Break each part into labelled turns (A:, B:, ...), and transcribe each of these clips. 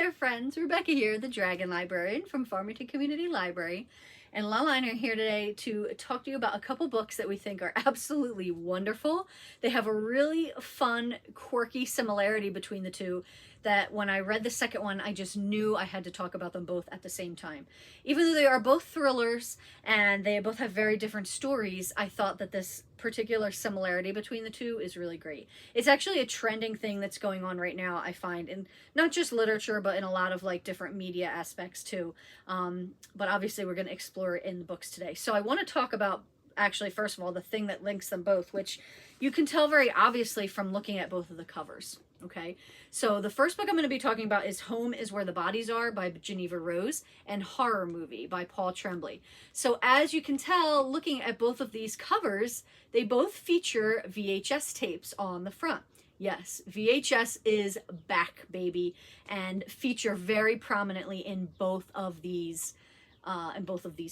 A: there, friends. Rebecca here, the Dragon Librarian from Farmington Community Library. And Lala and I are here today to talk to you about a couple books that we think are absolutely wonderful. They have a really fun, quirky similarity between the two that when I read the second one, I just knew I had to talk about them both at the same time. Even though they are both thrillers and they both have very different stories, I thought that this particular similarity between the two is really great. It's actually a trending thing that's going on right now, I find, in not just literature, but in a lot of like different media aspects too. But obviously we're going to explore it in the books today. So I want to talk about, actually, first of all, the thing that links them both, which you can tell very obviously from looking at both of the covers. Okay, so the first book I'm going to be talking about is Home is Where the Bodies Are by Jeneva Rose and Horror Movie by Paul Tremblay. So as you can tell, looking at both of these covers, they both feature VHS tapes on the front. Yes, VHS is back, baby, and feature very prominently in both of these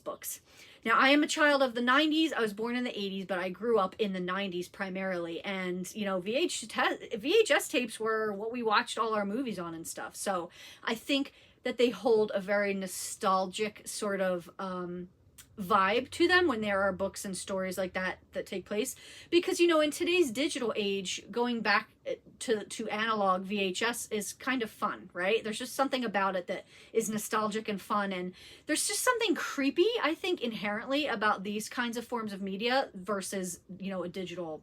A: books. Now, I am a child of the 90s. I was born in the 80s, but I grew up in the 90s primarily. And, you know, VHS tapes were what we watched all our movies on and stuff. So I think that they hold a very nostalgic sort of vibe to them when there are books and stories like that take place, because, you know, in today's digital age, going back to analog VHS is kind of fun, right? There's just something about it that is nostalgic and fun, and there's just something creepy, I think, inherently about these kinds of forms of media versus, you know, a digital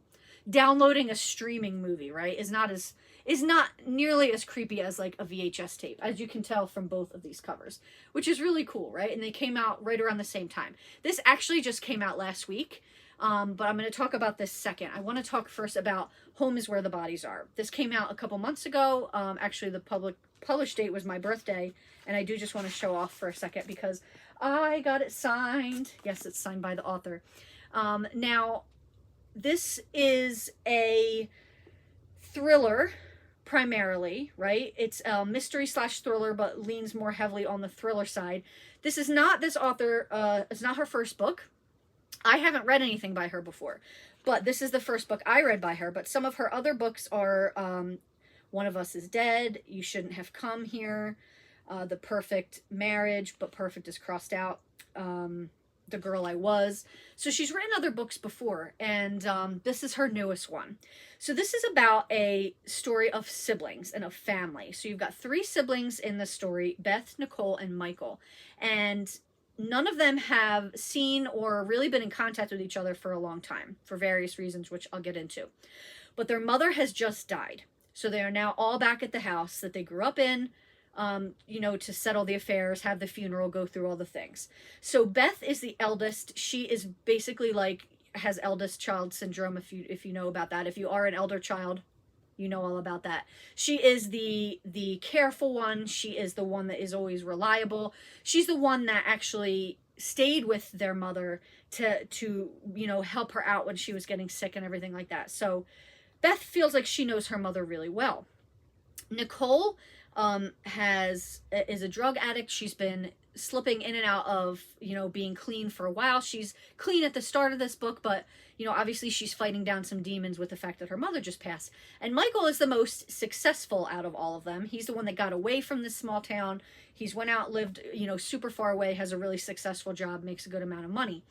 A: downloading a streaming movie, right, is not nearly as creepy as like a VHS tape, as you can tell from both of these covers, which is really cool, right? And they came out right around the same time. This actually just came out last week, but I'm going to talk about this second. I want to talk first about Home is Where the Bodies Are. This came out a couple months ago. Actually, the publish date was my birthday, and I do just want to show off for a second because I got it signed. Yes, it's signed by the author. Now, this is a thriller primarily, right? It's a mystery / thriller, but leans more heavily on the thriller side. This is not this author, it's not her first book. I haven't read anything by her before, but this is the first book I read by her. But some of her other books are One of Us is Dead, You Shouldn't Have Come Here, The Perfect Marriage, but perfect is crossed out, The Girl I Was. So she's written other books before, and this is her newest one. So this is about a story of siblings and of family. So you've got 3 siblings in the story, Beth, Nicole, and Michael. And none of them have seen or really been in contact with each other for a long time, for various reasons, which I'll get into. But their mother has just died. So they are now all back at the house that they grew up in, you know, to settle the affairs, have the funeral, go through all the things. So Beth is the eldest. She is basically like, has eldest child syndrome, if you know about that. If you are an elder child, you know all about that. She is the careful one. She is the one that is always reliable. She's the one that actually stayed with their mother to you know, help her out when she was getting sick and everything like that. So Beth feels like she knows her mother really well. Nicole is a drug addict. She's been slipping in and out of, you know, being clean for a while. She's clean at the start of this book, but, you know, obviously she's fighting down some demons with the fact that her mother just passed. And Michael is the most successful out of all of them. He's the one that got away from this small town. He's went out, lived, you know, super far away, has a really successful job, makes a good amount of money.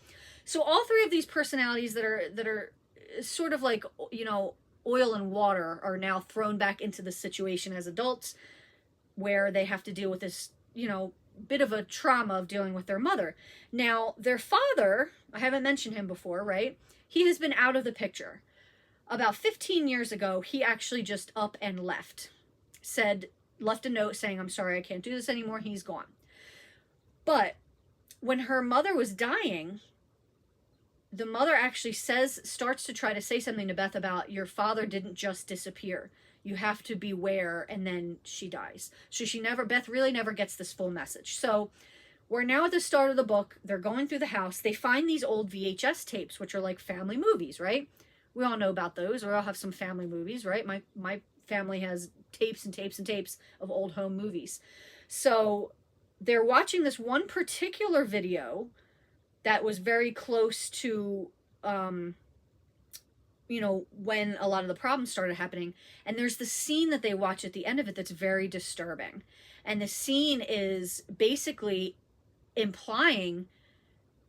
A: So all 3 of these personalities that are sort of like, you know, oil and water are now thrown back into the situation as adults, where they have to deal with this, you know, bit of a trauma of dealing with their mother. Now, their father, I haven't mentioned him before, right? He has been out of the picture. About 15 years ago, he actually just up and left. Left a note saying, I'm sorry, I can't do this anymore. He's gone. But when her mother was dying, the mother actually starts to try to say something to Beth about, your father didn't just disappear. You have to beware, and then she dies. So Beth really never gets this full message. So we're now at the start of the book. They're going through the house. They find these old VHS tapes, which are like family movies, right? We all know about those. We all have some family movies, right? My family has tapes and tapes and tapes of old home movies. So they're watching this one particular video that was very close to you know, when a lot of the problems started happening. And there's the scene that they watch at the end of it that's very disturbing. And the scene is basically implying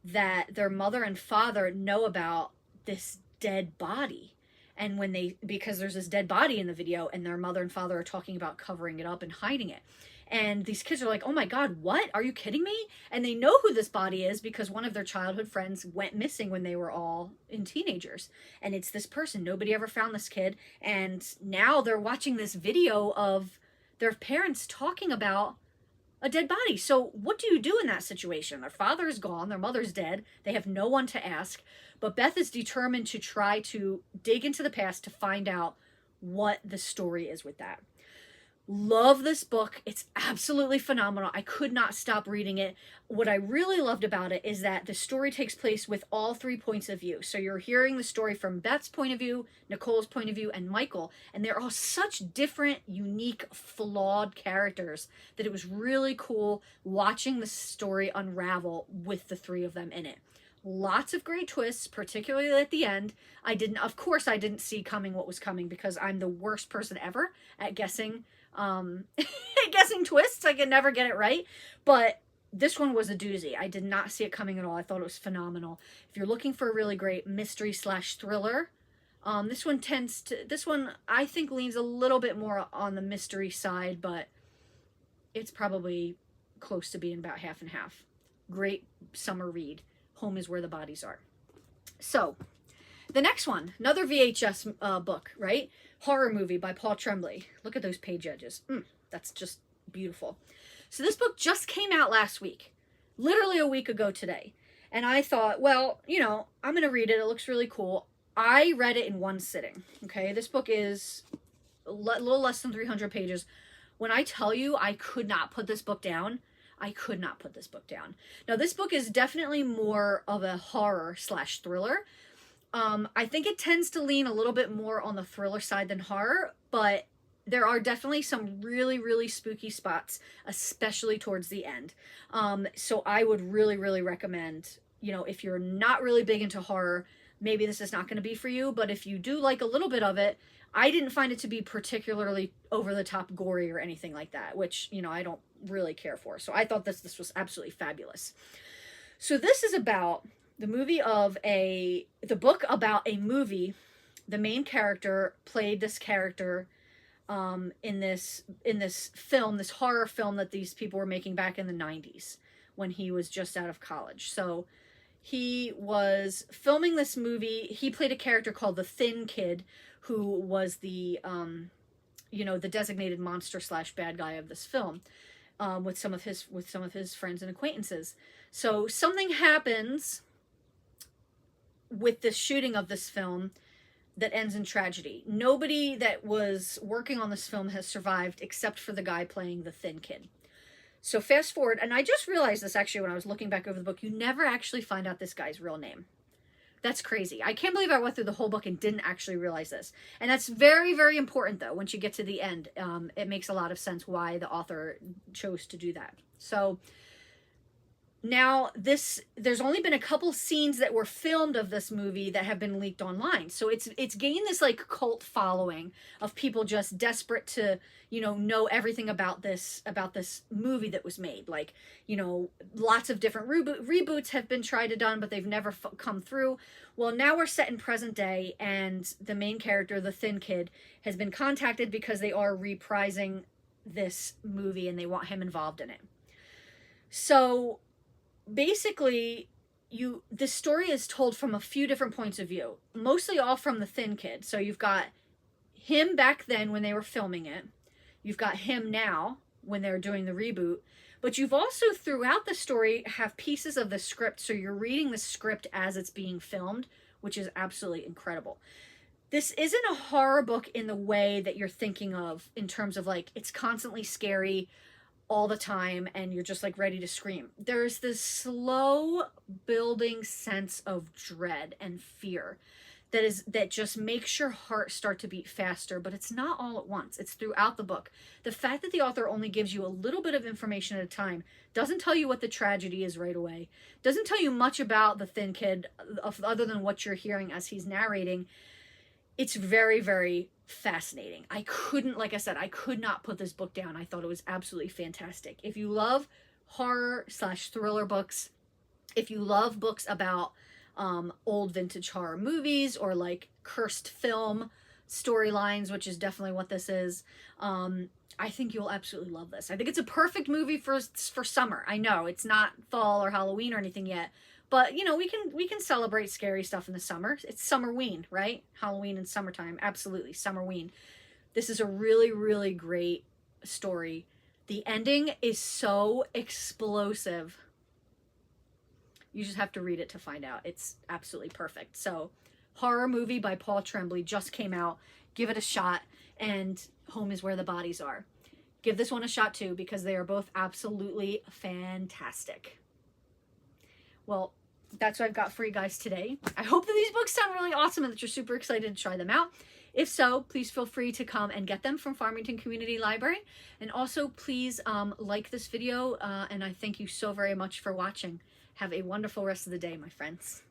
A: that their mother and father know about this dead body. And when they, because there's this dead body in the video, and their mother and father are talking about covering it up and hiding it. And these kids are like, oh my God, what? Are you kidding me? And they know who this body is because one of their childhood friends went missing when they were all in teenagers. And it's this person. Nobody ever found this kid. And now they're watching this video of their parents talking about a dead body. So what do you do in that situation? Their father is gone. Their mother's dead. They have no one to ask. But Beth is determined to try to dig into the past to find out what the story is with that. Love this book. It's absolutely phenomenal. I could not stop reading it. What I really loved about it is that the story takes place with all 3 points of view. So you're hearing the story from Beth's point of view, Nicole's point of view, and Michael. And they're all such different, unique, flawed characters that it was really cool watching the story unravel with the 3 of them in it. Lots of great twists, particularly at the end. Of course I didn't see coming what was coming because I'm the worst person ever at guessing guessing twists. I can never get it right, but this one was a doozy. I did not see it coming at all. I thought it was phenomenal. If you're looking for a really great mystery / thriller, this one I think leans a little bit more on the mystery side, but it's probably close to being about half and half. Great summer read. Home is where the bodies are. So the next one, another VHS book, right? Horror movie by Paul Tremblay. Look at those page edges. That's just beautiful. So this book just came out last week, literally a week ago today. And I thought, well, you know, I'm going to read it. It looks really cool. I read it in one sitting. Okay. This book is a little less than 300 pages. When I tell you I could not put this book down, I could not put this book down. Now, this book is definitely more of a horror / thriller. I think it tends to lean a little bit more on the thriller side than horror, but there are definitely some really, really spooky spots, especially towards the end. So I would really, really recommend, you know, if you're not really big into horror, maybe this is not going to be for you, but if you do like a little bit of it, I didn't find it to be particularly over the top gory or anything like that, which, you know, I don't really care for. So I thought this was absolutely fabulous. So this is about the book about a movie. The main character played this character in this film, this horror film that these people were making back in the 90s when he was just out of college. So he was filming this movie. He played a character called the Thin Kid, who was the you know, the designated monster / bad guy of this film, with some of his friends and acquaintances. So something happens with the shooting of this film that ends in tragedy. Nobody that was working on this film has survived except for the guy playing the Thin Kid. So fast forward, and I just realized this actually when I was looking back over the book, you never actually find out this guy's real name. That's crazy. I can't believe I went through the whole book and didn't actually realize this. And that's very, very important though. Once you get to the end, it makes a lot of sense why the author chose to do that. So now there's only been a couple scenes that were filmed of this movie that have been leaked online. So it's gained this like cult following of people just desperate to, you know everything about this movie that was made. Like, you know, lots of different reboots have been tried to done, but they've never come through. Well, now we're set in present day, and the main character, the Thin Kid, has been contacted because they are reprising this movie and they want him involved in it. So basically, this story is told from a few different points of view, mostly all from the Thin Kid. So you've got him back then when they were filming it. You've got him now when they're doing the reboot. But you've also, throughout the story, have pieces of the script. So you're reading the script as it's being filmed, which is absolutely incredible. This isn't a horror book in the way that you're thinking of in terms of like, it's constantly scary all the time and you're just like ready to scream. There's this slow building sense of dread and fear that just makes your heart start to beat faster, but it's not all at once. It's throughout the book. The fact that the author only gives you a little bit of information at a time, doesn't tell you what the tragedy is right away, doesn't tell you much about the Thin Kid other than what you're hearing as he's narrating, it's very, very fascinating. I couldn't, like I said, I could not put this book down. I thought it was absolutely fantastic. If you love horror/thriller books, if you love books about old vintage horror movies or like cursed film storylines, which is definitely what this is, I think you'll absolutely love this. I think it's a perfect movie for summer. I know it's not fall or Halloween or anything yet, but you know, we can celebrate scary stuff in the summer. It's summerween, right? Halloween and summertime, absolutely summerween. This is a really, really great story. The ending is so explosive. You just have to read it to find out. It's absolutely perfect. So, horror movie by Paul Tremblay just came out. Give it a shot. And Home is Where the Bodies Are. Give this one a shot too, because they are both absolutely fantastic. Well, that's what I've got for you guys today. I hope that these books sound really awesome and that you're super excited to try them out. If so, please feel free to come and get them from Farmington Community Library. And also, please like this video, and I thank you so very much for watching. Have a wonderful rest of the day, my friends.